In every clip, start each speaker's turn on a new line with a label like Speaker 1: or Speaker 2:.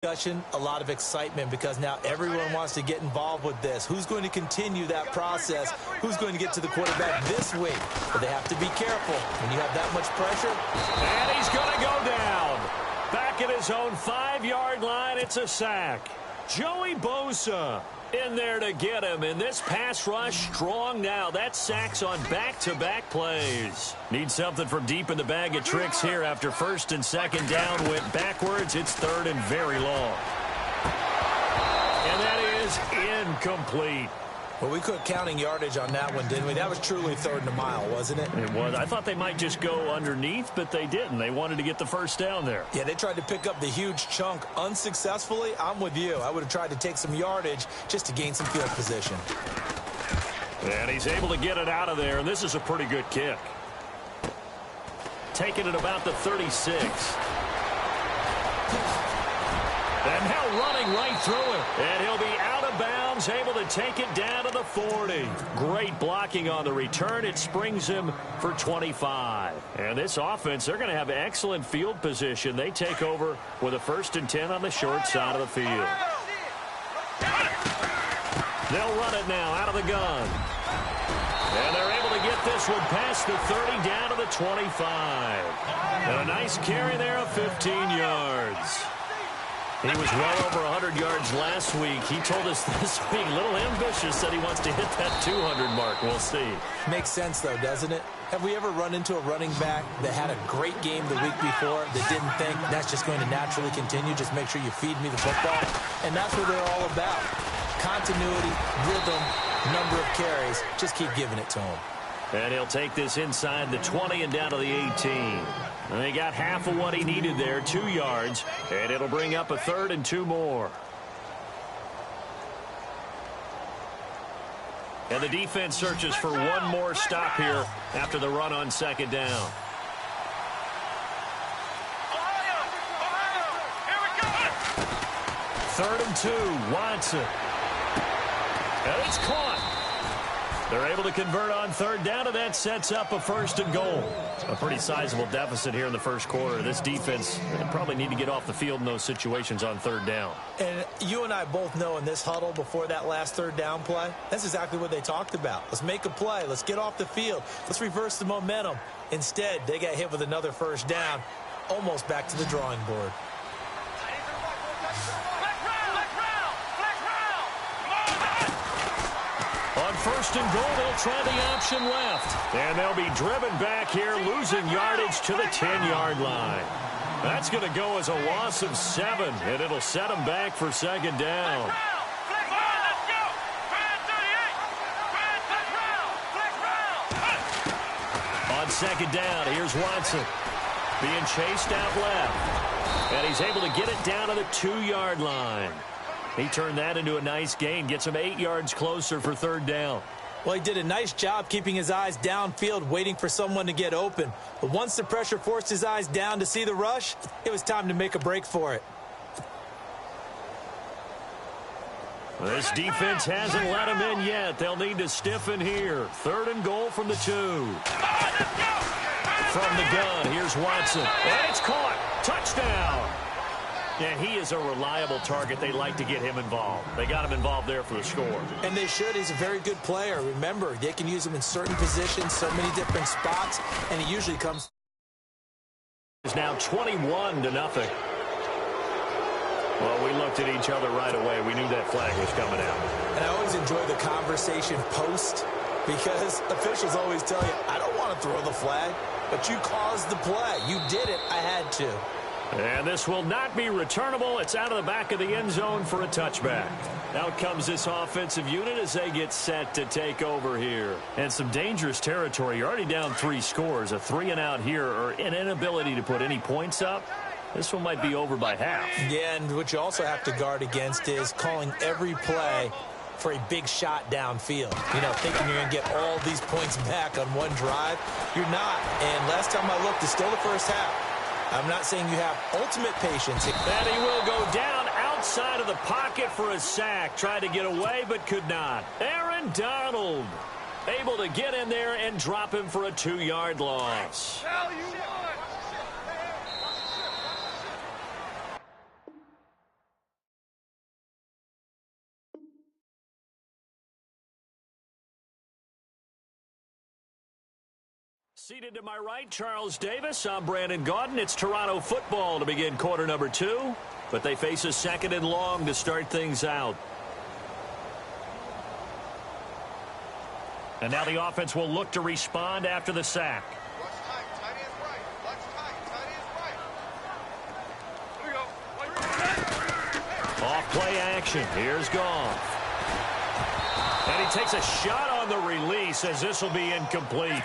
Speaker 1: Discussion, a lot of excitement because now everyone wants to get involved with this. Who's going to continue that process? Who's going to get to the quarterback this week? But they have to be careful when you have that much pressure.
Speaker 2: And he's going to go down. Back at his own 5-yard line, it's a sack. Joey Bosa in there to get him, and this pass rush strong now. That sacks on back-to-back plays. Need something from deep in the bag of tricks here after first and second down went backwards. It's third and very long. And that is incomplete.
Speaker 1: Well, we quit counting yardage on that one, didn't we? That was truly third and a mile, wasn't it?
Speaker 2: It was. I thought they might just go underneath, but they didn't. They wanted to get the first down there.
Speaker 1: Yeah, they tried to pick up the huge chunk unsuccessfully. I'm with you. I would have tried to take some yardage just to gain some field position.
Speaker 2: And he's able to get it out of there, and this is a pretty good kick. Taking it about the 36. And now running right through him. And he'll be out of bounds, able to take it down to the 40. Great blocking on the return. It springs him for 25. And this offense, they're going to have excellent field position. They take over with a 1st and 10 on the short side of the field. They'll run it now out of the gun. And they're able to get this one past the 30 down to the 25. And a nice carry there of 15 yards. He was well over 100 yards last week. He told us this week, a little ambitious, that he wants to hit that 200 mark. We'll see.
Speaker 1: Makes sense, though, doesn't it? Have we ever run into a running back that had a great game the week before that didn't think that's just going to naturally continue? Just make sure you feed me the football. And that's what they're all about. Continuity, rhythm, number of carries. Just keep giving it to him.
Speaker 2: And he'll take this inside the 20 and down to the 18. And they got half of what he needed there, 2 yards. And it'll bring up a 3rd and 2 more. And the defense searches for one more stop here after the run on 2nd down. Third and 2, Watson. And it's caught. They're able to convert on 3rd down, and that sets up a 1st and goal. A pretty sizable deficit here in the first quarter. This defense probably need to get off the field in those situations on 3rd down.
Speaker 1: And you and I both know in this huddle before that last 3rd down play, that's exactly what they talked about. Let's make a play. Let's get off the field. Let's reverse the momentum. Instead, they got hit with another 1st down, almost back to the drawing board.
Speaker 2: On 1st and goal, they'll try the option left. And they'll be driven back here, losing yardage to the 10-yard line. That's going to go as a loss of 7, and it'll set them back for 2nd down. On 2nd down, here's Watson. Being chased out left. And he's able to get it down to the 2-yard line. He turned that into a nice gain, gets him 8 yards closer for 3rd down.
Speaker 1: Well, he did a nice job keeping his eyes downfield, waiting for someone to get open. But once the pressure forced his eyes down to see the rush, it was time to make a break for it.
Speaker 2: This defense hasn't let him in yet. They'll need to stiffen here. 3rd and goal from the 2. From the gun, here's Watson. And it's caught. Touchdown. And he is a reliable target. They like to get him involved. They got him involved there for the score.
Speaker 1: And they should. He's a very good player. Remember, they can use him in certain positions, so many different spots, and he usually comes.
Speaker 2: It's now 21-0. Well, we looked at each other right away. We knew that flag was coming out.
Speaker 1: And I always enjoy the conversation post because officials always tell you, I don't want to throw the flag, but you caused the play. You did it. I had to.
Speaker 2: And this will not be returnable. It's out of the back of the end zone for a touchback. Out comes this offensive unit as they get set to take over here. And some dangerous territory. You're already down 3 scores. A 3-and-out here or an inability to put any points up. This one might be over by half.
Speaker 1: Yeah, and what you also have to guard against is calling every play for a big shot downfield. You know, thinking you're going to get all these points back on one drive. You're not. And last time I looked, it's still the first half. I'm not saying you have ultimate patience.
Speaker 2: And he will go down outside of the pocket for a sack. Tried to get away, but could not. Aaron Donald able to get in there and drop him for a 2-yard loss. Seated to my right, Charles Davis. I'm Brandon Gaudin. It's Toronto football to begin quarter number 2, but they face a second and long to start things out. And now the offense will look to respond after the sack. Off play action. Here's Goff. And he takes a shot on the release as this will be incomplete.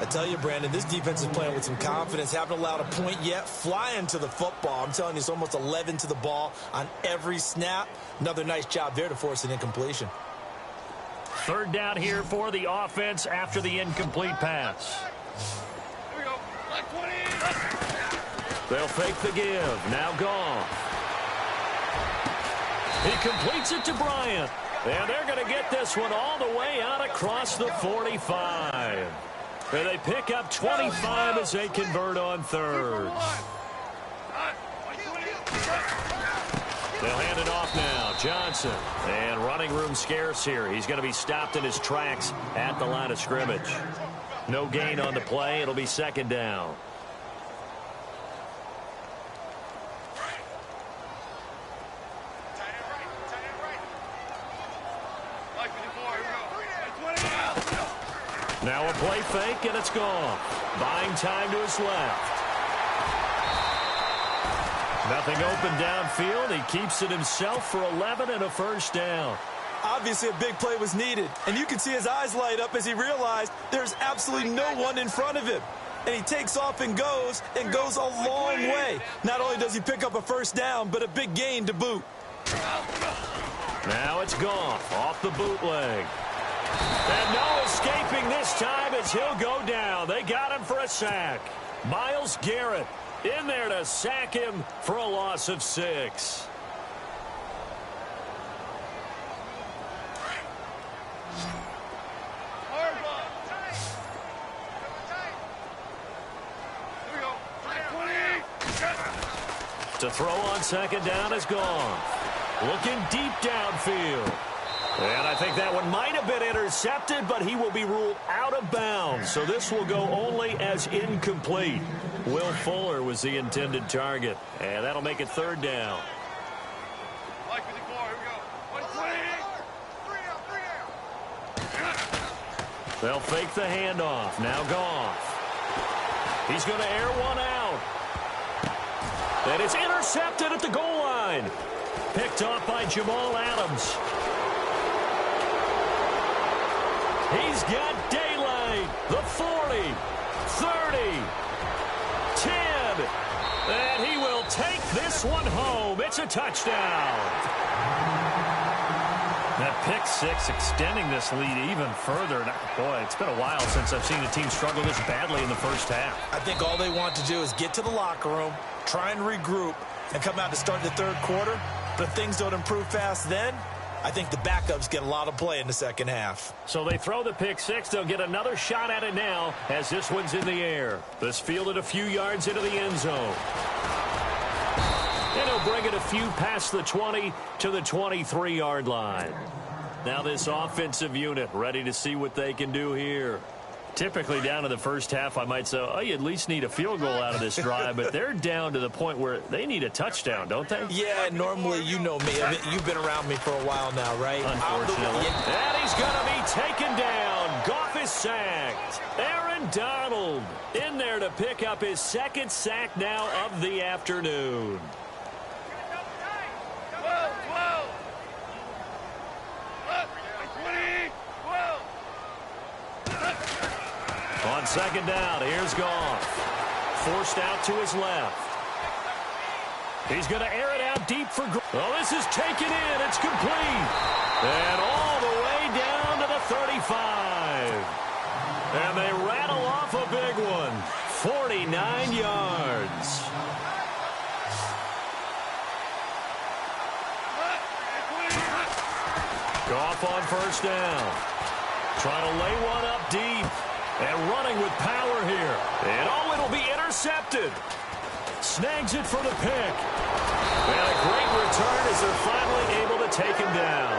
Speaker 1: I tell you, Brandon, this defense is playing with some confidence. Haven't allowed a point yet. Flying to the football. I'm telling you, it's almost 11 to the ball on every snap. Another nice job there to force an incompletion.
Speaker 2: Third down here for the offense after the incomplete pass.
Speaker 3: Here we go. Black 20.
Speaker 2: They'll fake the give. Now Goff. He completes it to Bryant. And they're going to get this one all the way out across the 45. And they pick up 25 as they convert on third. They'll hand it off now. Johnson. And running room scarce here. He's going to be stopped in his tracks at the line of scrimmage. No gain on the play. It'll be second down. Now a play fake, and it's gone. Buying time to his left. Nothing open downfield. He keeps it himself for 11 and a first down.
Speaker 1: Obviously, a big play was needed, and you can see his eyes light up as he realized there's absolutely no one in front of him. And he takes off and goes a long way. Not only does he pick up a first down, but a big gain to boot.
Speaker 2: Now it's Goff off the bootleg. And no escaping this time as he'll go down. They got him for a sack. Myles Garrett in there to sack him for a loss of 6. To throw on second down is Goff. Looking deep downfield. And I think that one might have been intercepted, but he will be ruled out of bounds. So this will go only as incomplete. Will Fuller was the intended target. And that'll make it third down. They'll fake the handoff. Now Goff. He's going to air one out. And it's intercepted at the goal line. Picked off by Jamal Adams. He's got daylight. The 40, 30, 10. And he will take this one home. It's a touchdown. That pick six extending this lead even further. Boy, it's been a while since I've seen a team struggle this badly in the first half.
Speaker 1: I think all they want to do is get to the locker room, try and regroup, and come out to start the third quarter. But if things don't improve fast then, I think the backups get a lot of play in the second half.
Speaker 2: So they throw the pick six. They'll get another shot at it now as this one's in the air. This fielded a few yards into the end zone. And he'll bring it a few past the 20 to the 23-yard line. Now this offensive unit ready to see what they can do here. Typically down to the first half, I might say, oh, you at least need a field goal out of this drive, but they're down to the point where they need a touchdown, don't they?
Speaker 1: Yeah, normally, you know me. I mean, you've been around me for a while now, right?
Speaker 2: Unfortunately. And he's going to be taken down. Goff is sacked. Aaron Donald in there to pick up his second sack now of the afternoon. On second down, here's Goff. Forced out to his left. He's going to air it out deep for... Oh, this is taken in. It's complete. And all the way down to the 35. And they rattle off a big one. 49 yards. Goff on first down. Trying to lay one up deep. And running with power here. And oh, it'll be intercepted. Snags it for the pick. And a great return as they're finally able to take him down.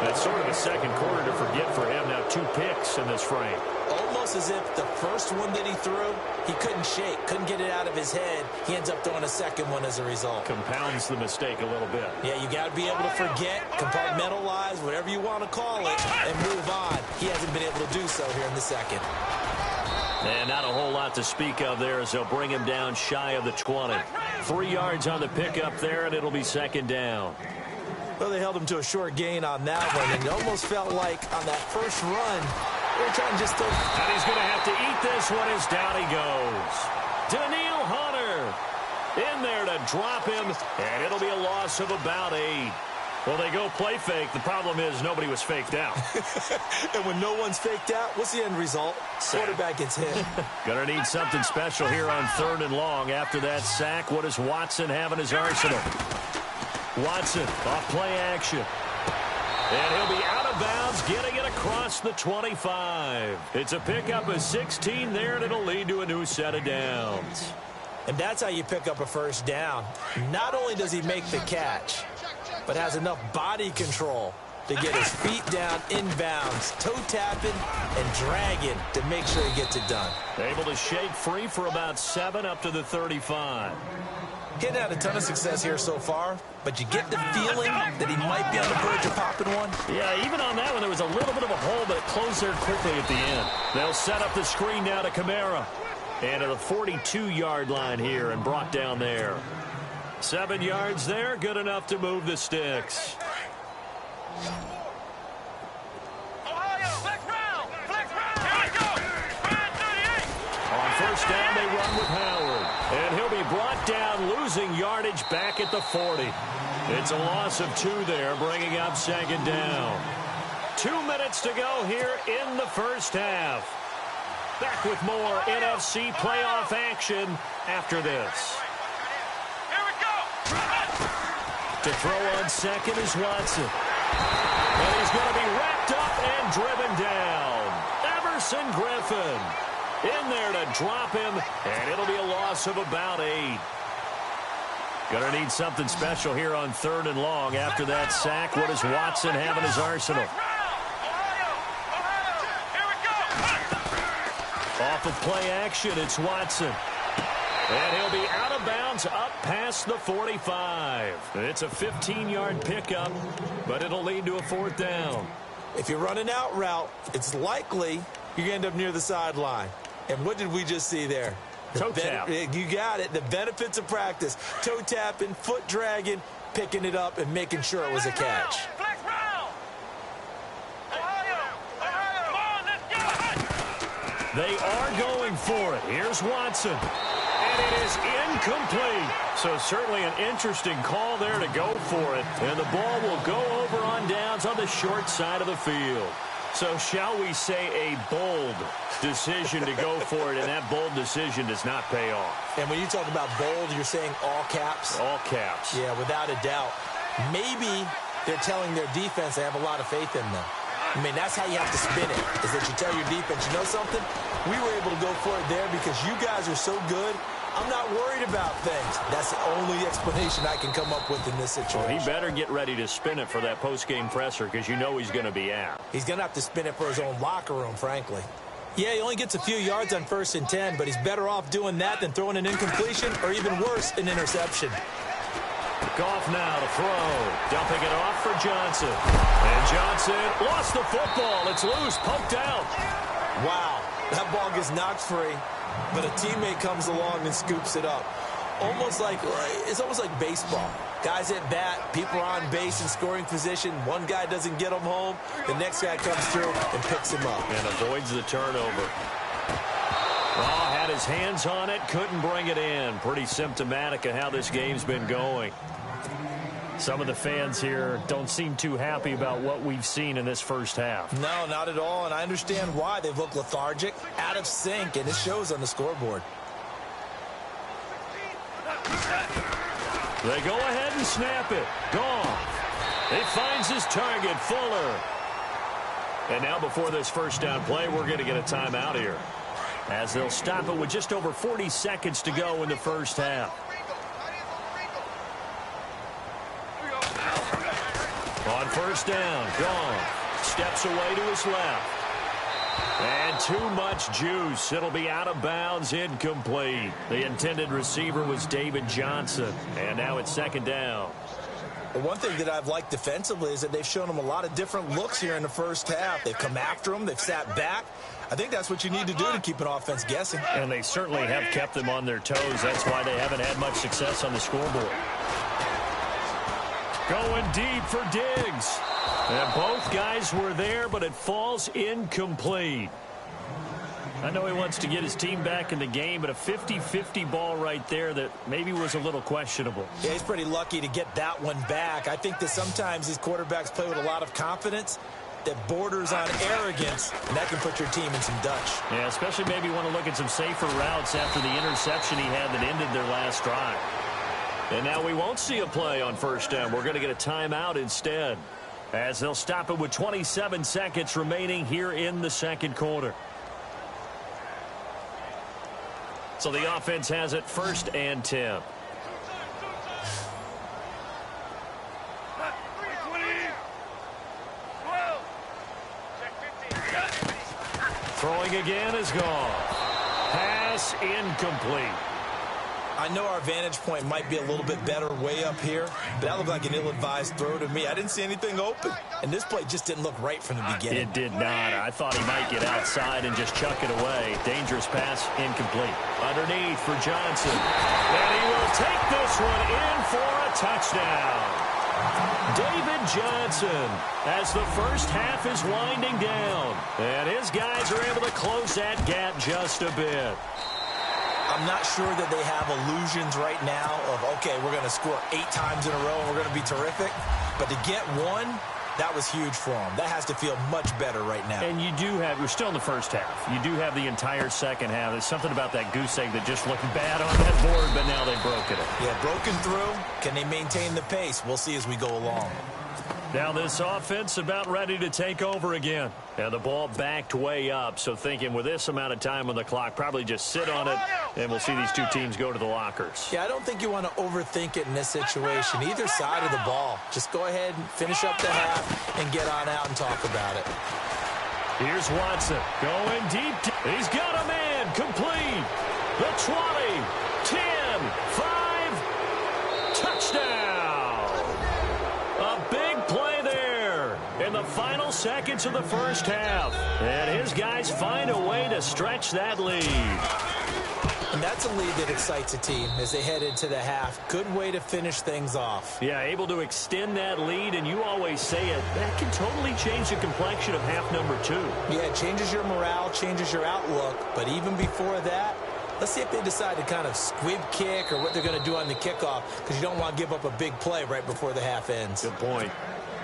Speaker 2: That's sort of a second quarter to forget for him. Now 2 picks in this frame.
Speaker 1: Almost almost as if the first one that he threw, he couldn't shake, couldn't get it out of his head. He ends up throwing a second one as a result.
Speaker 2: Compounds the mistake a little bit.
Speaker 1: Yeah, you got to be able to forget, compartmentalize, whatever you want to call it, and move on. He hasn't been able to do so here in the second.
Speaker 2: And not a whole lot to speak of there as they'll bring him down shy of the 20. 3 yards on the pickup there, and it'll be second down.
Speaker 1: Well, they held him to a short gain on that one, and it almost felt like on that first run, they were trying just to...
Speaker 2: And he's going to have to eat this one as down he goes. Daniil Hunter in there to drop him, and it'll be a loss of about 8. Well, they go play fake. The problem is nobody was faked out.
Speaker 1: And when no one's faked out, what's the end result? Quarterback gets hit.
Speaker 2: Gonna need something special here on 3rd and long. After that sack, what does Watson have in his arsenal? Watson off play action. And he'll be out of bounds, getting it across the 25. It's a pickup of 16 there, and it'll lead to a new set of downs.
Speaker 1: And that's how you pick up a first down. Not only does he make the catch, but has enough body control to get his feet down inbounds, toe tapping and dragging to make sure he gets it done.
Speaker 2: Able to shake free for about 7 up to the 35.
Speaker 1: He hadn't had a ton of success here so far, but you get the feeling that he might be on the verge of popping one.
Speaker 2: Yeah, even on that one, there was a little bit of a hole, but it closed there quickly at the end. They'll set up the screen now to Kamara. And at the 42-yard line here and brought down there. 7 yards there, good enough to move the sticks. On first down, they run with Howard. And he'll be brought down, losing yardage back at the 40. It's a loss of 2 there, bringing up second down. 2 minutes to go here in the first half. Back with more NFC playoff action after this. To throw on second is Watson. And he's going to be wrapped up and driven down. Everson Griffin in there to drop him, and it'll be a loss of about 8. Going to need something special here on 3rd and long. After that sack, what does Watson have in his arsenal? Off of play action, it's Watson. And he'll be out of bounds up past the 45. It's a 15-yard pickup, but it'll lead to a 4th down.
Speaker 1: If you're running out route, it's likely you're going to end up near the sideline. And what did we just see there?
Speaker 2: Toe tap.
Speaker 1: You got it. The benefits of practice. Toe tapping, foot dragging, picking it up, and making sure it was a catch.
Speaker 2: They are going for it. Here's Watson. And it is incomplete. So certainly an interesting call there to go for it. And the ball will go over on downs on the short side of the field. So shall we say a bold decision to go for it, and that bold decision does not pay off.
Speaker 1: And when you talk about bold, you're saying all caps?
Speaker 2: All caps.
Speaker 1: Yeah, without a doubt. Maybe they're telling their defense they have a lot of faith in them. I mean, that's how you have to spin it, is that you tell your defense, you know something? We were able to go for it there because you guys are so good. I'm not worried about things. That's the only explanation I can come up with in this situation.
Speaker 2: Well, he better get ready to spin it for that post-game presser because you know he's going to be out.
Speaker 1: He's going to have to spin it for his own locker room, frankly. Yeah, he only gets a few yards on 1st and 10, but he's better off doing that than throwing an incompletion or even worse, an interception.
Speaker 2: Goff now to throw. Dumping it off for Johnson. And Johnson lost the football. It's loose, poked out.
Speaker 1: Wow, that ball gets knocked free, but a teammate comes along and scoops it up. It's almost like baseball. Guys at bat, people are on base in scoring position. One guy doesn't get him home. The next guy comes through and picks him up.
Speaker 2: And avoids the turnover. Oh, had his hands on it, couldn't bring it in. Pretty symptomatic of how this game's been going. Some of the fans here don't seem too happy about what we've seen in this first half.
Speaker 1: No, not at all, and I understand why. They've looked lethargic, out of sync, and it shows on the scoreboard.
Speaker 2: They go ahead and snap it. Goff. He finds his target, Fuller. And now before this first down play, we're going to get a timeout here, as they'll stop it with just over 40 seconds to go in the first half. On first down, Goff steps away to his left. And too much juice. It'll be out of bounds, incomplete. The intended receiver was David Johnson. And now it's second down.
Speaker 1: Well, one thing that I've liked defensively is that they've shown them a lot of different looks here in the first half. They've come after them. They've sat back. I think that's what you need to do to keep an offense guessing.
Speaker 2: And they certainly have kept them on their toes. That's why they haven't had much success on the scoreboard. Going deep for Diggs. And both guys were there, but it falls incomplete. I know he wants to get his team back in the game, but a 50-50 ball right there that maybe was a little questionable.
Speaker 1: Yeah, he's pretty lucky to get that one back. I think that sometimes these quarterbacks play with a lot of confidence that borders on arrogance, and that can put your team in some Dutch.
Speaker 2: Yeah, especially maybe want to look at some safer routes after the interception he had that ended their last drive. And now we won't see a play on first down. We're going to get a timeout instead, as they'll stop it with 27 seconds remaining here in the second quarter. So the offense has it 1st and 10. Throwing again is gone. Pass incomplete.
Speaker 1: I know our vantage point might be a little bit better way up here, but that looked like an ill-advised throw to me. I didn't see anything open, and this play just didn't look right from the beginning.
Speaker 2: It did not. I thought he might get outside and just chuck it away. Dangerous pass, incomplete. Underneath for Johnson. And he will take this one in for a touchdown. David Johnson, as the first half is winding down, and his guys are able to close that gap just a bit.
Speaker 1: I'm not sure that they have illusions right now of, okay, we're going to score 8 times in a row and we're going to be terrific. But to get one, that was huge for them. That has to feel much better right now.
Speaker 2: And you do have, you're still in the first half. You do have the entire second half. There's something about that goose egg that just looked bad on that board, but now they've broken it.
Speaker 1: Yeah, broken through. Can they maintain the pace? We'll see as we go along.
Speaker 2: Now this offense about ready to take over again. And the ball backed way up. So thinking with this amount of time on the clock, probably just sit on it, and we'll see these two teams go to the lockers.
Speaker 1: Yeah, I don't think you want to overthink it in this situation. Either side of the ball. Just go ahead and finish up the half and get on out and talk about it.
Speaker 2: Here's Watson going deep. He's got a man complete. The 20, 10, 5, touchdown. A big play there in the final seconds of the first half. And his guys find a way to stretch that lead.
Speaker 1: And that's a lead that excites a team as they head into the half. Good way to finish things off.
Speaker 2: Yeah, able to extend that lead, and you always say it, that can totally change the complexion of half number 2.
Speaker 1: Yeah, it changes your morale, changes your outlook. But even before that, let's see if they decide to kind of squib kick or what they're going to do on the kickoff, because you don't want to give up a big play right before the half ends.
Speaker 2: Good point.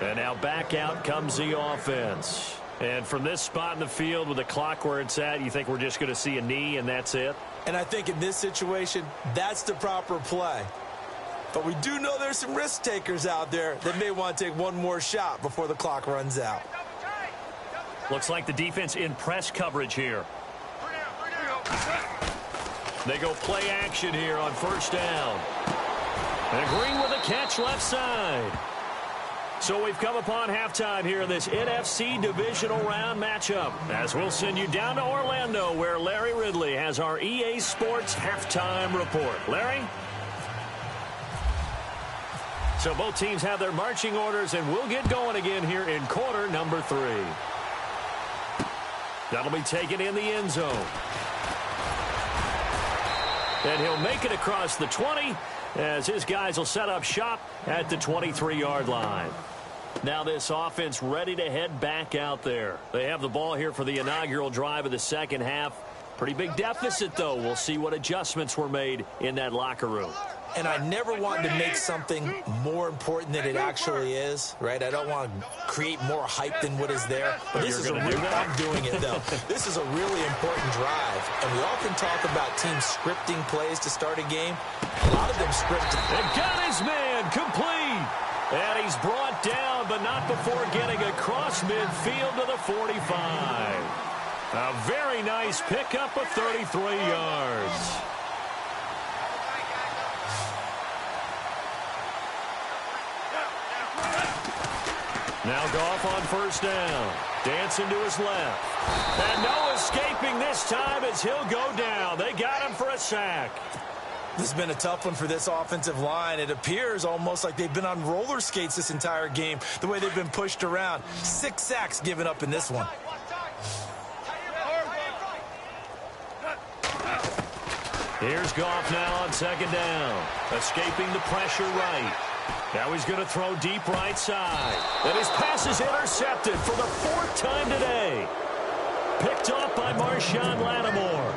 Speaker 2: And now back out comes the offense. And from this spot in the field with the clock where it's at, you think we're just going to see a knee and that's it?
Speaker 1: And I think in this situation, that's the proper play. But we do know there's some risk takers out there that may want to take one more shot before the clock runs out.
Speaker 2: Looks like the defense in press coverage here. They go play action here on first down. And Green with a catch left side. So we've come upon halftime here in this NFC divisional round matchup, as we'll send you down to Orlando, where Larry Ridley has our EA Sports halftime report. Larry? So both teams have their marching orders, and we'll get going again here in quarter number 3. That'll be taken in the end zone. And he'll make it across the 20, as his guys will set up shop at the 23-yard line. Now this offense ready to head back out there. They have the ball here for the inaugural drive of the second half. Pretty big deficit, though. We'll see what adjustments were made in that locker room.
Speaker 1: And I never want to make something more important than it actually is, right? I don't want to create more hype than what is there. But this is I'm doing it, though. This is a really important drive. And we often talk about teams scripting plays to start a game. A lot of them scripted.
Speaker 2: They got his man complete. And he's brought down, but not before getting across midfield to the 45. A very nice pickup of 33 yards. Now Goff on first down. Dancing to his left. And no escaping this time as he'll go down. They got him for a sack.
Speaker 1: This has been a tough one for this offensive line. It appears almost like they've been on roller skates this entire game, the way they've been pushed around. 6 sacks given up in this one.
Speaker 2: Here's Goff now on second down. Escaping the pressure right. Now he's going to throw deep right side. And his pass is intercepted for the 4th time today. Picked off by Marshawn Lattimore.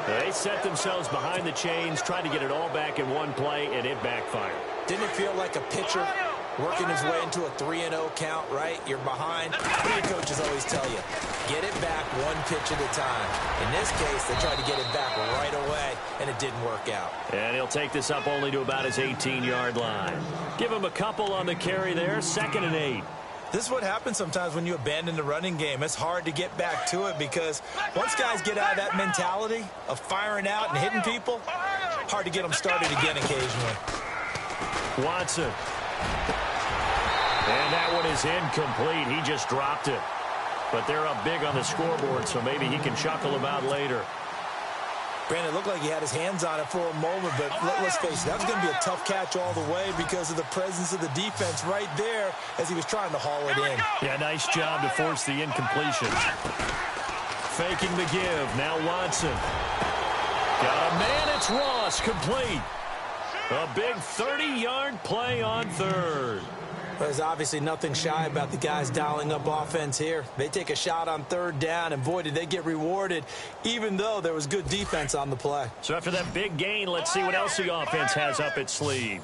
Speaker 2: They set themselves behind the chains, tried to get it all back in one play, and it backfired.
Speaker 1: Didn't it feel like a pitcher working his way into a 3-0 count, right? You're behind. What do your coaches always tell you? Get it back one pitch at a time. In this case, they tried to get it back right away, and it didn't work out.
Speaker 2: And he'll take this up only to about his 18-yard line. Give him a couple on the carry there, 2nd and 8.
Speaker 1: This is what happens sometimes when you abandon the running game. It's hard to get back to it because once guys get out of that mentality of firing out and hitting people, hard to get them started again occasionally.
Speaker 2: Watson. And that one is incomplete. He just dropped it. But they're up big on the scoreboard, so maybe he can chuckle about later.
Speaker 1: Brandon, it looked like he had his hands on it for a moment, but let's face it, that was going to be a tough catch all the way because of the presence of the defense right there as he was trying to haul it in.
Speaker 2: Yeah, nice job to force the incompletion. Faking the give. Now Watson. Got a man. It's Ross. Complete. A big 30-yard play on 3rd.
Speaker 1: There's obviously nothing shy about the guys dialing up offense here. They take a shot on 3rd down, and boy, did they get rewarded, even though there was good defense on the play.
Speaker 2: So after that big gain, let's see what else the offense has up its sleeve.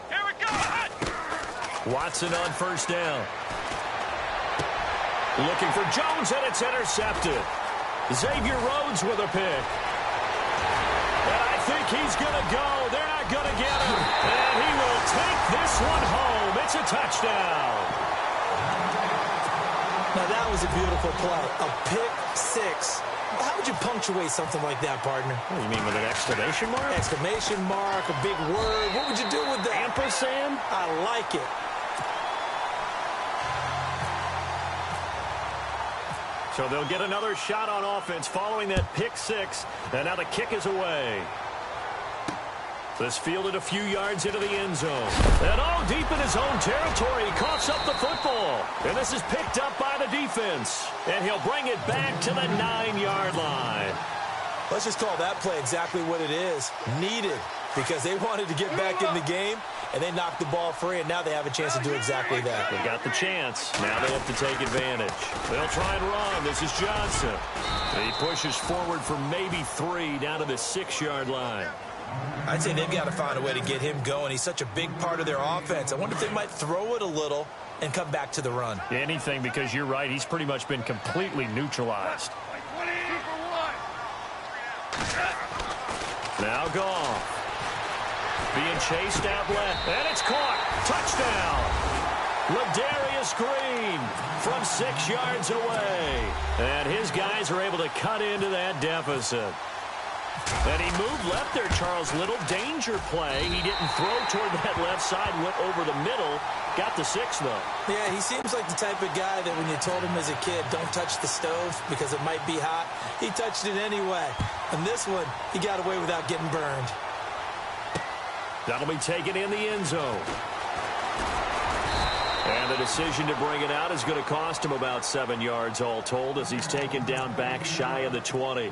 Speaker 3: Here we go.
Speaker 2: Watson on first down. Looking for Jones, and it's intercepted. Xavier Rhodes with a pick. And I think he's going to go. They're not going to get him. And he will take this one home. It's a touchdown.
Speaker 1: Now, that was a beautiful play. A pick 6. How would you punctuate something like that, partner?
Speaker 2: What do you mean, with an exclamation mark?
Speaker 1: Exclamation mark, a big word. What would you do with that?
Speaker 2: Ampersand?
Speaker 1: I like it.
Speaker 2: So they'll get another shot on offense following that pick 6. And now the kick is away. This fielded a few yards into the end zone. And deep in his own territory, he coughs up the football. And this is picked up by the defense. And he'll bring it back to the 9-yard line.
Speaker 1: Let's just call that play exactly what it is. Needed. Because they wanted to get back in the game, and they knocked the ball free, and now they have a chance to do exactly that.
Speaker 2: They got the chance. Now they have to take advantage. They'll try and run. This is Johnson. He pushes forward for maybe 3 down to the 6-yard line.
Speaker 1: I'd say they've got to find a way to get him going. He's such a big part of their offense. I wonder if they might throw it a little and come back to the run.
Speaker 2: Anything, because you're right. He's pretty much been completely neutralized. Now Goff. Being chased out left. And it's caught. Touchdown. Ladarius Green from 6 yards away. And his guys are able to cut into that deficit. And he moved left there, Charles. Little danger play. He didn't throw toward that left side, went over the middle. Got the 6, though.
Speaker 1: Yeah, he seems like the type of guy that when you told him as a kid, don't touch the stove because it might be hot, he touched it anyway. And this one, he got away without getting burned.
Speaker 2: That'll be taken in the end zone. And the decision to bring it out is going to cost him about 7 yards all told as he's taken down back shy of the 20.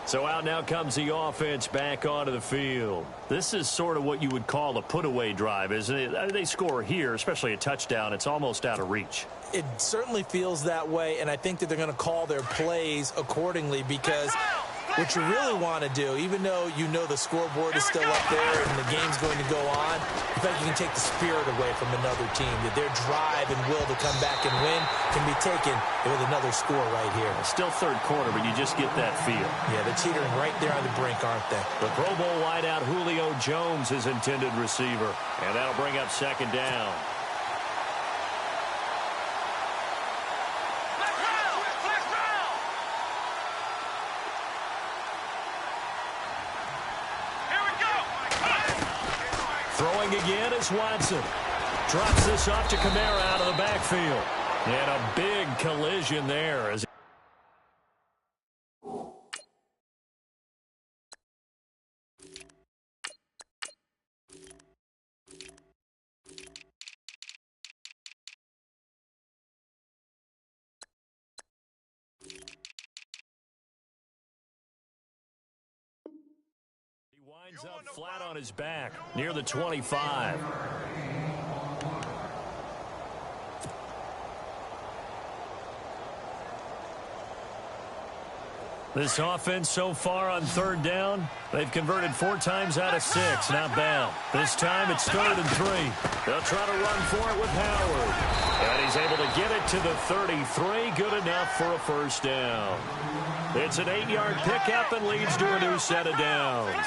Speaker 2: So out now comes the offense back onto the field. This is sort of what you would call a put-away drive, isn't it? They score here, especially a touchdown. It's almost out of reach.
Speaker 1: It certainly feels that way, and I think that they're going to call their plays accordingly because what you really want to do, even though you know the scoreboard is still up there and the game's going to go on, in fact, you can take the spirit away from another team, that their drive and will to come back and win can be taken with another score right here.
Speaker 2: Still third quarter, but you just get that feel.
Speaker 1: Yeah, they're teetering right there on the brink, aren't they?
Speaker 2: The Pro Bowl wideout Julio Jones is intended receiver, and that'll bring up second down. Throwing again is Watson. Drops this off to Kamara out of the backfield. And a big collision there as winds up flat on his back near the 25. This offense so far on third down, they've converted 4 times out of 6. Not bad. This time it's 3rd and 3. They'll try to run for it with Howard. And he's able to get it to the 33. Good enough for a first down. It's an 8-yard pickup and leads to a new set of downs.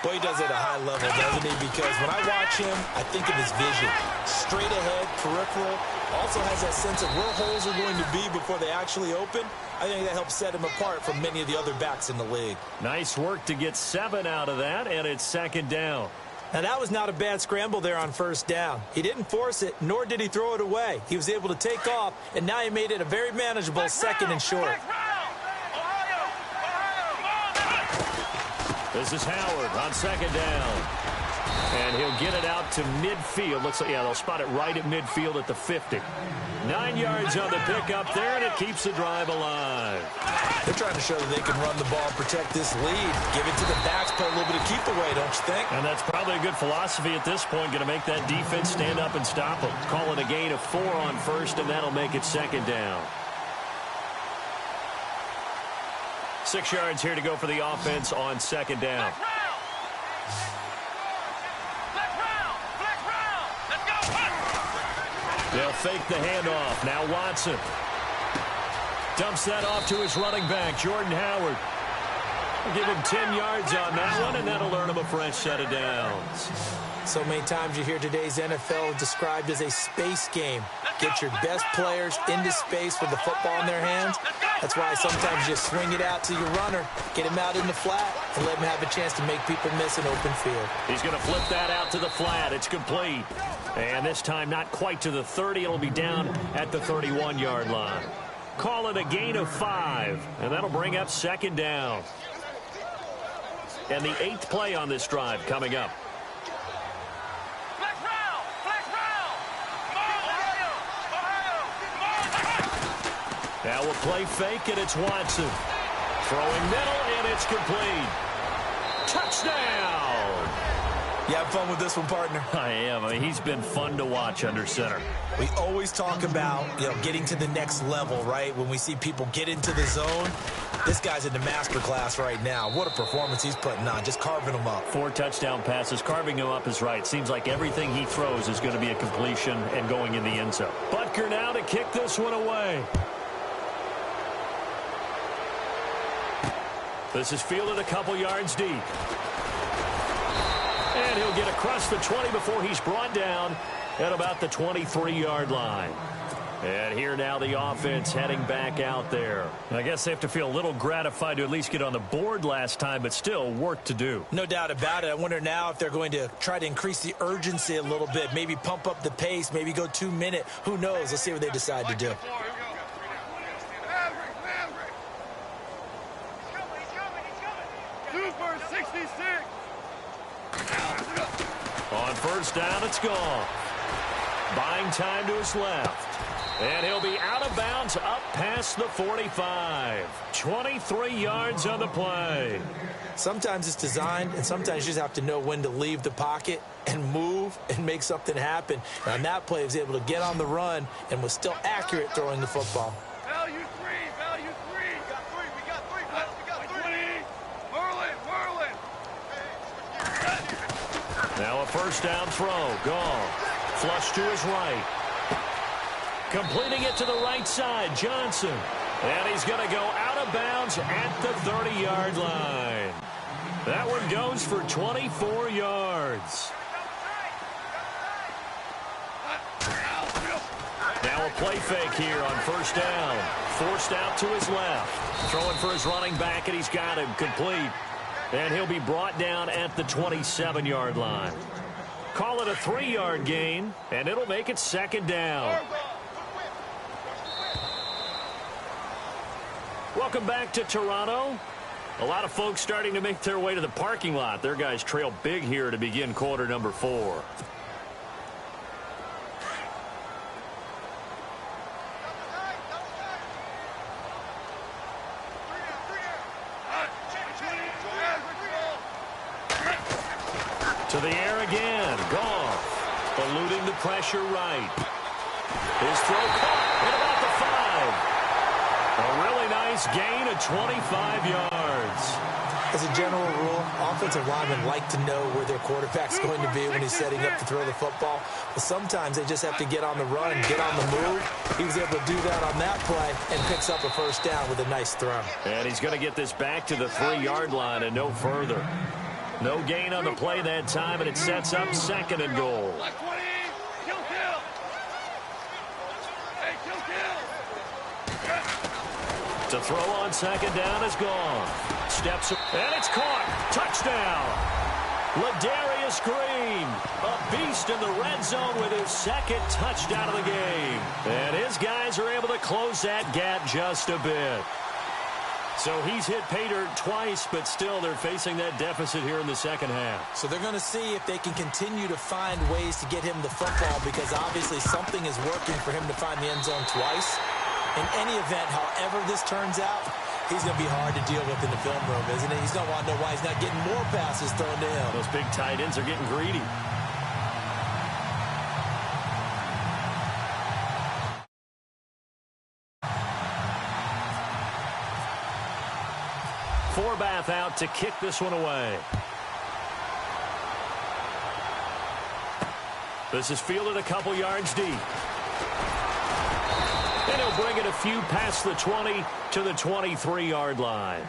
Speaker 1: Boy, he does it at a high level, doesn't he? Because when I watch him, I think of his vision. Straight ahead, peripheral. Also has that sense of where holes are going to be before they actually open. I think that helps set him apart from many of the other backs in the league.
Speaker 2: Nice work to get 7 out of that, and it's 2nd down.
Speaker 1: Now, that was not a bad scramble there on 1st down. He didn't force it, nor did he throw it away. He was able to take off, and now he made it a very manageable 2nd and short.
Speaker 2: This is Howard on 2nd down. And he'll get it out to midfield. Looks like, yeah, they'll spot it right at midfield at the 50. 9 yards on the pickup there, and it keeps the drive alive.
Speaker 1: They're trying to show that they can run the ball, protect this lead, give it to the backs, put a little bit of keep away, don't you think?
Speaker 2: And that's probably a good philosophy at this point, going to make that defense stand up and stop them. Call it a gain of 4 on 1st, and that'll make it 2nd down. 6 yards here to go for the offense on 2nd down. They'll fake the handoff. Now Watson dumps that off to his running back, Jordan Howard. We'll give him 10 yards on that one, and that'll earn him a fresh set of downs.
Speaker 1: So many times you hear today's NFL described as a space game. Get your best players into space with the football in their hands. That's why sometimes you swing it out to your runner, get him out in the flat, and let him have a chance to make people miss an open field.
Speaker 2: He's going to flip that out to the flat. It's complete. And this time not quite to the 30. It'll be down at the 31-yard line. Call it a gain of 5, and that'll bring up 2nd down. And the 8th play on this drive coming up. Now we'll play fake, and it's Watson. Throwing middle, and it's complete. Touchdown!
Speaker 1: You have fun with this one, partner?
Speaker 2: I am. I mean, he's been fun to watch under center.
Speaker 1: We always talk about, getting to the next level, right? When we see people get into the zone, this guy's in the master class right now. What a performance he's putting on, just carving them up.
Speaker 2: 4 touchdown passes. Carving him up is right. Seems like everything he throws is going to be a completion and going in the end zone. Butker now to kick this one away. This is fielded a couple yards deep. And he'll get across the 20 before he's brought down at about the 23-yard line. And here now the offense heading back out there. I guess they have to feel a little gratified to at least get on the board last time, but still work to do.
Speaker 1: No doubt about it. I wonder now if they're going to try to increase the urgency a little bit, maybe pump up the pace, maybe go 2 minute. Who knows? Let's see what they decide to do.
Speaker 2: On 1st down, it's gone. Buying time to his left. And he'll be out of bounds up past the 45. 23 yards on the play.
Speaker 1: Sometimes it's designed, and sometimes you just have to know when to leave the pocket and move and make something happen. And on that play, he was able to get on the run and was still accurate throwing the football.
Speaker 3: Value 3, value 3. We got 3, we got 3. Merlin.
Speaker 2: Now a 1st down throw. Gone. Flush to his right. Completing it to the right side. Johnson. And he's going to go out of bounds at the 30-yard line. That one goes for 24 yards. Now a play fake here on 1st down. Forced out to his left. Throwing for his running back, and he's got him complete. And he'll be brought down at the 27-yard line. Call it a 3-yard gain, and it'll make it second down. Welcome back to Toronto. A lot of folks starting to make their way to the parking lot. Their guys trail big here to begin quarter number 4. To the air again. Goff eluding the pressure right. His throw caught at about the 5. A really nice gain of 25 yards.
Speaker 1: As a general rule, offensive linemen like to know where their quarterback's going to be when he's setting up to throw the football. But sometimes they just have to get on the run, get on the move. He was able to do that on that play and picks up a first down with a nice throw.
Speaker 2: And he's going to get this back to the 3-yard line and no further. No gain on the play that time, and it sets up second and goal. To throw on second down is gone. Steps, and it's caught. Touchdown. Ladarius Green, a beast in the red zone with his second touchdown of the game. And his guys are able to close that gap just a bit. So he's hit pay dirt twice, but still they're facing that deficit here in the second half.
Speaker 1: So they're going to see if they can continue to find ways to get him the football, because obviously something is working for him to find the end zone twice. In any event, however this turns out, he's going to be hard to deal with in the film room, isn't he? He's going to want to know why he's not getting more passes thrown to him.
Speaker 2: Those big tight ends are getting greedy. Forbath out to kick this one away. This is fielded a couple yards deep. And he'll bring it a few past the 20 to the 23-yard line.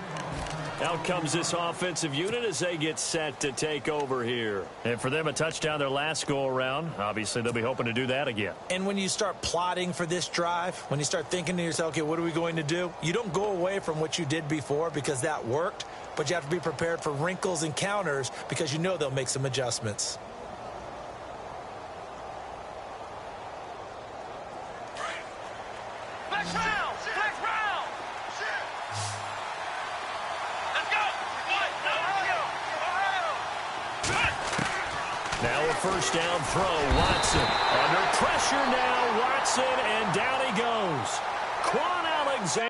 Speaker 2: Out comes this offensive unit as they get set to take over here. And for them, a touchdown their last go-around. Obviously, they'll be hoping to do that again.
Speaker 1: And when you start plotting for this drive, when you start thinking to yourself, okay, what are we going to do? You don't go away from what you did before because that worked, but you have to be prepared for wrinkles and counters because you know they'll make some adjustments.
Speaker 2: First down throw, Watson. Under pressure now, Watson, and down he goes. Quan Alexander.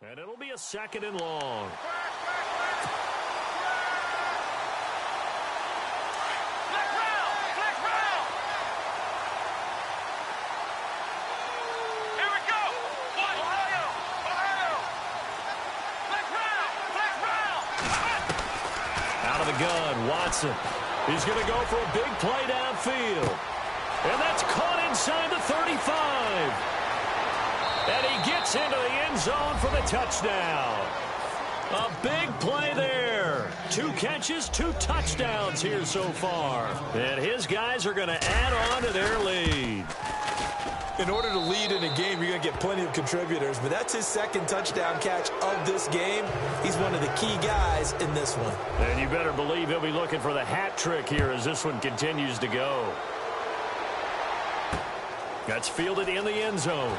Speaker 2: And it'll be a second and long.
Speaker 3: Here we go. Ohio.
Speaker 2: Out of the gun, Watson. He's going to go for a big play downfield. And that's caught inside the 35. And he gets into the end zone for the touchdown. A big play there. 2 catches, 2 touchdowns here so far. And his guys are going to add on to their lead.
Speaker 1: In order to lead in a game, you're going to get plenty of contributors, but that's his second touchdown catch of this game. He's one of the key guys in this one.
Speaker 2: And you better believe he'll be looking for the hat trick here as this one continues to go. That's fielded in the end zone.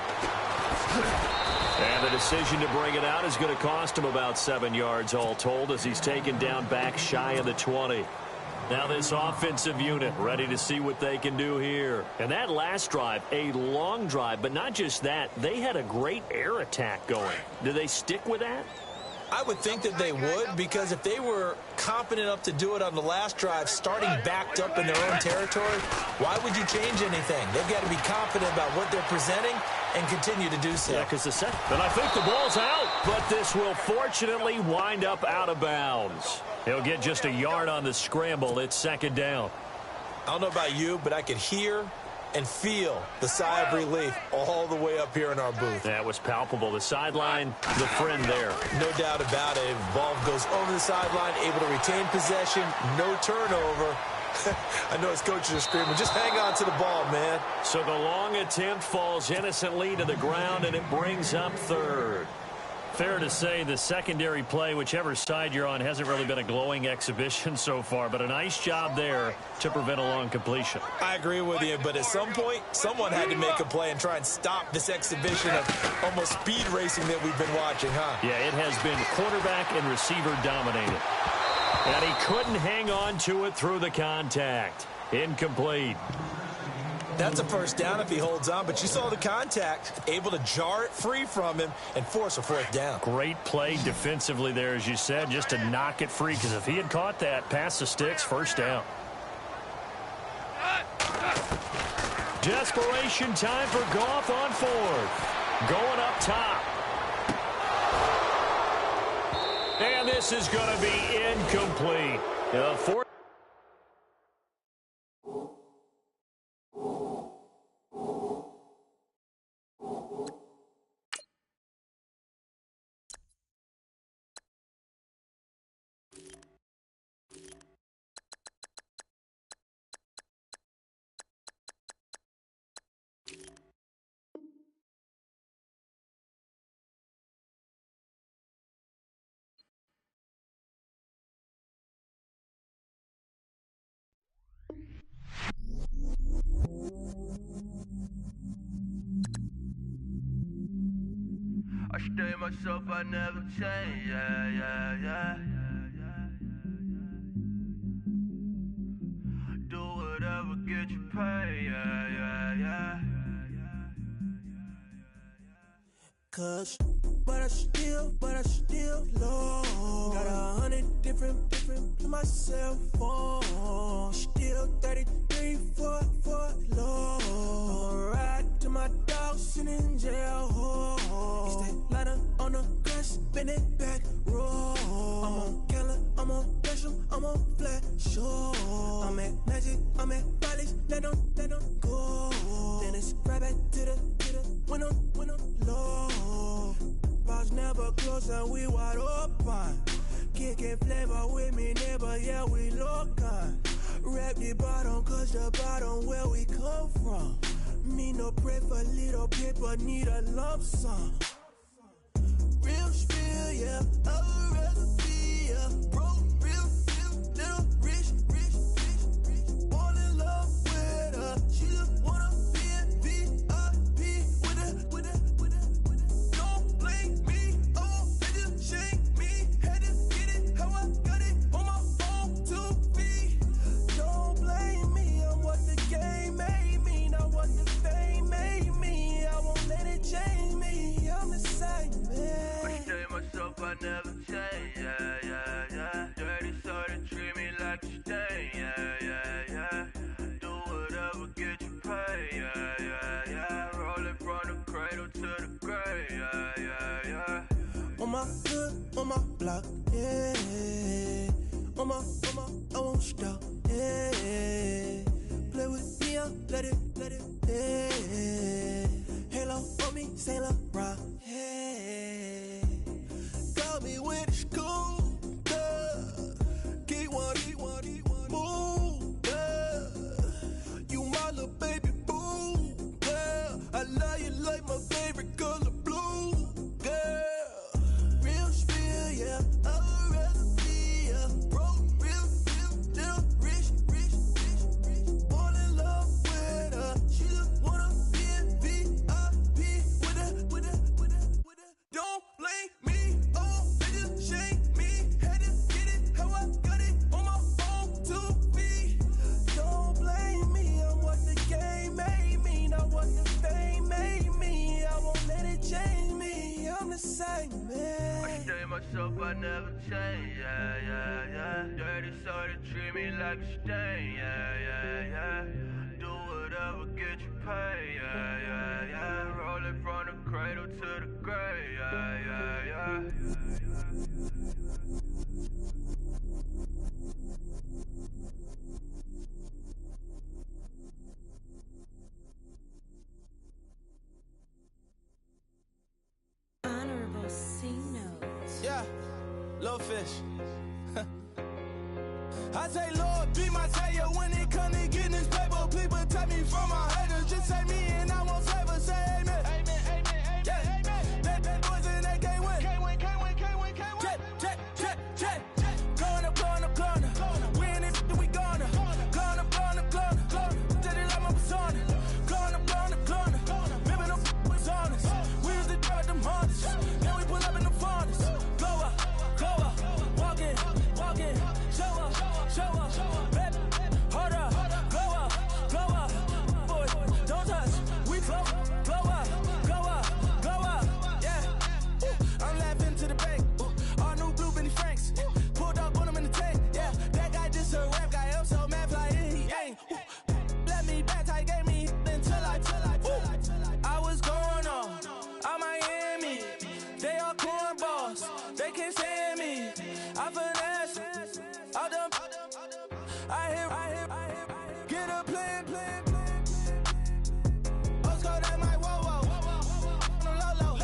Speaker 2: And the decision to bring it out is going to cost him about 7 yards all told as he's taken down back shy of the 20. Now this offensive unit ready to see what they can do here. And that last drive, a long drive, but not just that. They had a great air attack going. Do they stick with that?
Speaker 1: I would think that they would, because if they were confident enough to do it on the last drive, starting backed up in their own territory, why would you change anything? They've got to be confident about what they're presenting and continue to do so.
Speaker 2: Yeah, because but I think the ball's out, but this will fortunately wind up out of bounds. He'll get just a yard on the scramble. It's second down.
Speaker 1: I don't know about you, but I could hear and feel the sigh of relief all the way up here in our booth.
Speaker 2: That was palpable. The sideline, the friend there.
Speaker 1: No doubt about it. Ball goes over the sideline, able to retain possession, no turnover. I know his coaches are screaming, just hang on to the ball, man.
Speaker 2: So the long attempt falls innocently to the ground, and it brings up third. Fair to say the secondary play, whichever side you're on, hasn't really been a glowing exhibition so far, but a nice job there to prevent a long completion.
Speaker 1: I agree with you, but at some point, someone had to make a play and try and stop this exhibition of almost speed racing that we've been watching, huh?
Speaker 2: Yeah, it has been quarterback and receiver dominated. And he couldn't hang on to it through the contact. Incomplete.
Speaker 1: That's a first down if he holds on, but you saw the contact, able to jar it free from him and force a fourth down.
Speaker 2: Great play defensively there, as you said, just to knock it free, because if he had caught that, past the sticks, first down. Desperation time for Goff on fourth. Going up top. And this is going to be incomplete. Fourth.
Speaker 3: I stay myself, I never change, yeah. Do whatever, get you paid, yeah.
Speaker 4: Cause, but I still low. Got 100 different in my cell phone. Still 33 for low. I'ma ride to my dog sitting in jail. It's that ladder on the grass, bend it back, roll. I'm on Keller, I'm on Bishop, I'm on Flat Shore. I'm at Magic, I'm at Bally's, let them go. Then it's right back to the when I'm low. Bars never close and we wide open. Kicking flavor with me, neighbor, yeah, we local. Rap the bottom, cause the bottom where we come from. Me no pray for little paper, need a lump sum. Real spill, yeah, I'd rather be, yeah. Broke, real, little rich. Fall in love with her, she just wanna be in VIP with her. Don't blame me, oh, they just shake me. Had to get it, how I got it, on my phone, 2 feet. Don't blame me, I'm what the game made me, not what the fame made me. I won't let it change me, I'm the same man.
Speaker 3: I stay myself, I never change, yeah. Dirty so they treat me like a stain, yeah. Do whatever, get you paid, yeah. Rolling from the cradle to the grave, yeah.
Speaker 4: On my hood, on my block, yeah. On my, I won't stop, yeah. Play with me, I'll let it, yeah. Halo on me, Saint Laurent, yeah. Got me with the school, yeah. Keep one, move, yeah. You my little baby boo, yeah. I love you like my favorite color blue, yeah. Real spill, yeah, I'd rather be, yeah. Broke, real, little rich. Fall in love with her, she just wanna be in VIP with her. Don't blame me, oh, they just shake me. Had to get it, how I got it, on my phone, 2 feet. Don't blame me, I'm what the game made me, not what the fame made me. I won't let it change me, I'm the same man.
Speaker 3: I stay myself, I never change, yeah. Dirty so they treat me like a stain, yeah. Do whatever, get you paid, yeah. Rolling from the cradle to the grave, yeah.
Speaker 4: I say, Lord, be my savior when it come to getting this paper. Please protect me from my haters. Just say me and I won't save. Say amen. Amen, amen, amen, yeah. Amen. That boys and they can't win. Can't win, can't win, can't win, can't win. Check. Going up. We in it, we gonna. Going up. Did it like my persona. Going up. Living up was honest. We used to drive them Hondas. Then we pull up in the furnace. Go up. Walk in. Show up. Baby, hold up. Go up. Boy, don't touch. We flow up. Go up. Yeah. I'm laughing to the bank. All new blue Benny Franks. Pulled up on him in the tank. Yeah, that guy just a rap guy. I'm so mad, fly in, he ain't. Let me back, tight, gave me until I was going on Miami. They all cornballs. They can't stand me. I finesse all them. I hear. Get a plan. Let's go that my whoa. No low.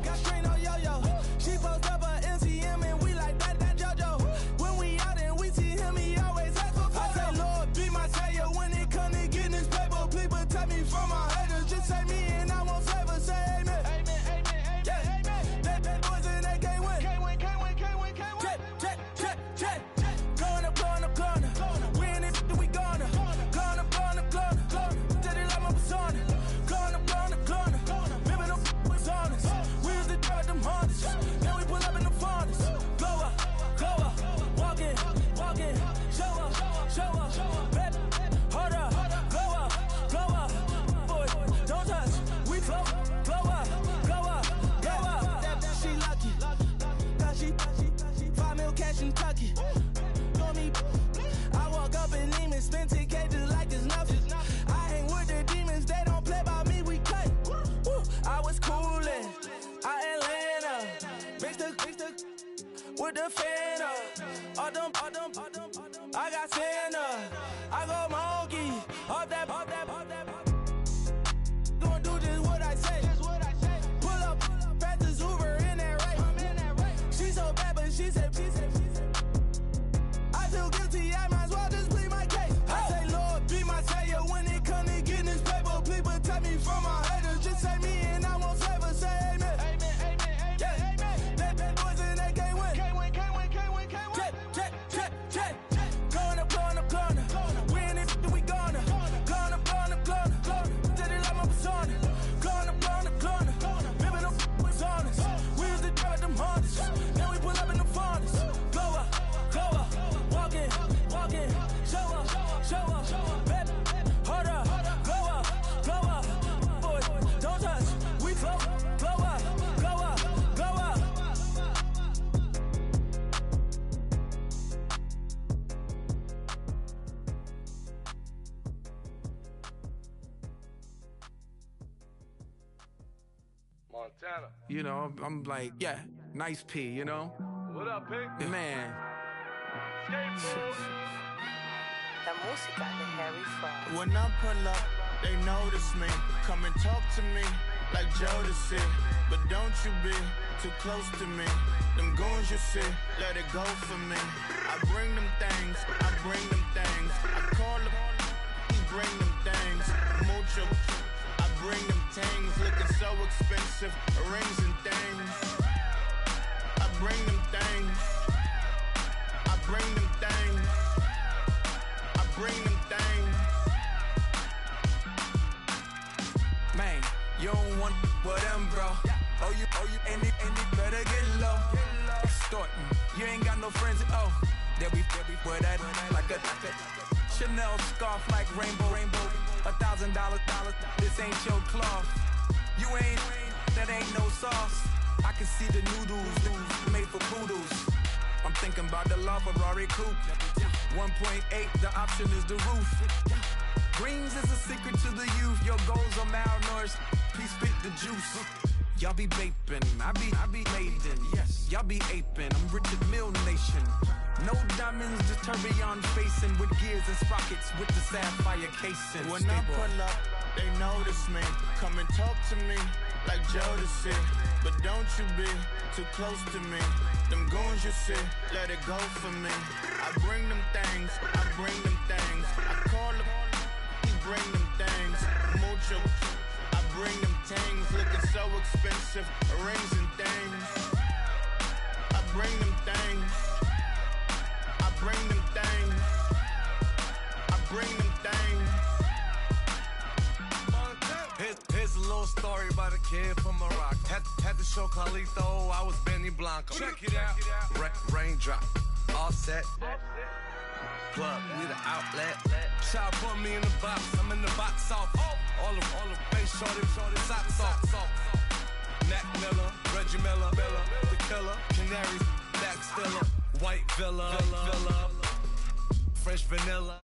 Speaker 4: Got strain on yo. She post up a MCM and we like that JoJo. When we out and we see him, he always asks for photo. I say, Lord, be my savior when it come to getting this paper. Please protect me from my haters. Just say me and I won't save. Say amen. Amen. Yeah. That boys and they can't win. Can't win. Check. Going up. We in it, we gonna. Going up. Did it like my persona. Going up. Living up was honest. We used to drive them Hondas. Then we pull up in the furnace. Go up. Walk in. Show up. Baby, hold up. Go up. Boy, don't touch. We flow up. She lucky. Cause she 5 mil cash in Kentucky. Know me. I walk up in Neiman, spend 10K just like it's nothing. I hang with the demons, they don't play by me, we cut. I was coolin', Atlanta. Mixed with the fan up. All them. I got Santa. I go monkey. Off that. Gonna do just what I say. Pull up, fast as Uber in that race. She so bad, but she said. I feel guilty, I might as well just plead my case. I say, Lord, be my savior when it come to getting this paper. Please protect me from my haters. Just say me and I won't save. Say amen. Amen. Yeah. That boys and they can't win. Can't win. Check. Going up. We in it, we gonna. Going up. Did it like my persona. Going up. Living up was honest. We used to drive them Hondas. Then we pull up in the furnace. Go up. Walk in. Show up. Baby, hold up. Go up. Boy, don't touch. We flow up. Go up.
Speaker 3: Montana.
Speaker 5: You know, I'm like, yeah, nice P, you know?
Speaker 3: What up, Pink?
Speaker 5: Man.
Speaker 3: Skateboard.
Speaker 6: La música de Harry Fraud.
Speaker 7: When I pull up, they notice me. Come and talk to me like Jodeci. But don't you be too close to me. Them goons you see, let it go for me. I bring them things. I call them, he bring them things. Mucho, I bring them things. Looking so expensive, rings and things. I bring them things.
Speaker 5: Man, you don't want with them, bro. Oh, you, and it better get low. Extorting, you ain't got no friends. Oh, they'll be for that like a Chanel scarf like rainbow. $1,000, this ain't your cloth. You ain't, that ain't no sauce. I can see the noodles made for poodles. I'm thinking about the LaFerrari coupe. 1.8, the option is the roof. Greens is a secret to the youth. Your goals are malnourished. Please spit the juice. Y'all be vaping, I be laden. Yes, y'all be aping. I'm Richard Mill Nation. No diamonds, just tourbillon facing with gears and sprockets with the sapphire casing.
Speaker 7: When I pull up, they notice me. Come and talk to me like Jodeci. But don't you be too close to me. Them goons you see, let it go for me. I bring them things. things. I bring them things. I call him, he bring them things. Mucho, I bring them things. Looking so expensive, rings and things. I bring them things. I bring them things. I bring them things.
Speaker 8: Here's a little story about a kid from Morocco. Had to show Carlito I was Benny Blanco. Check it out. Raindrop, all set. Plug, we the outlet. Shot put me in the box. I'm in the box off. All the face shorty, socks off. Mac Miller, Reggie Miller, the killer, Canaries, Back Stiller, White Villa, Fresh Vanilla.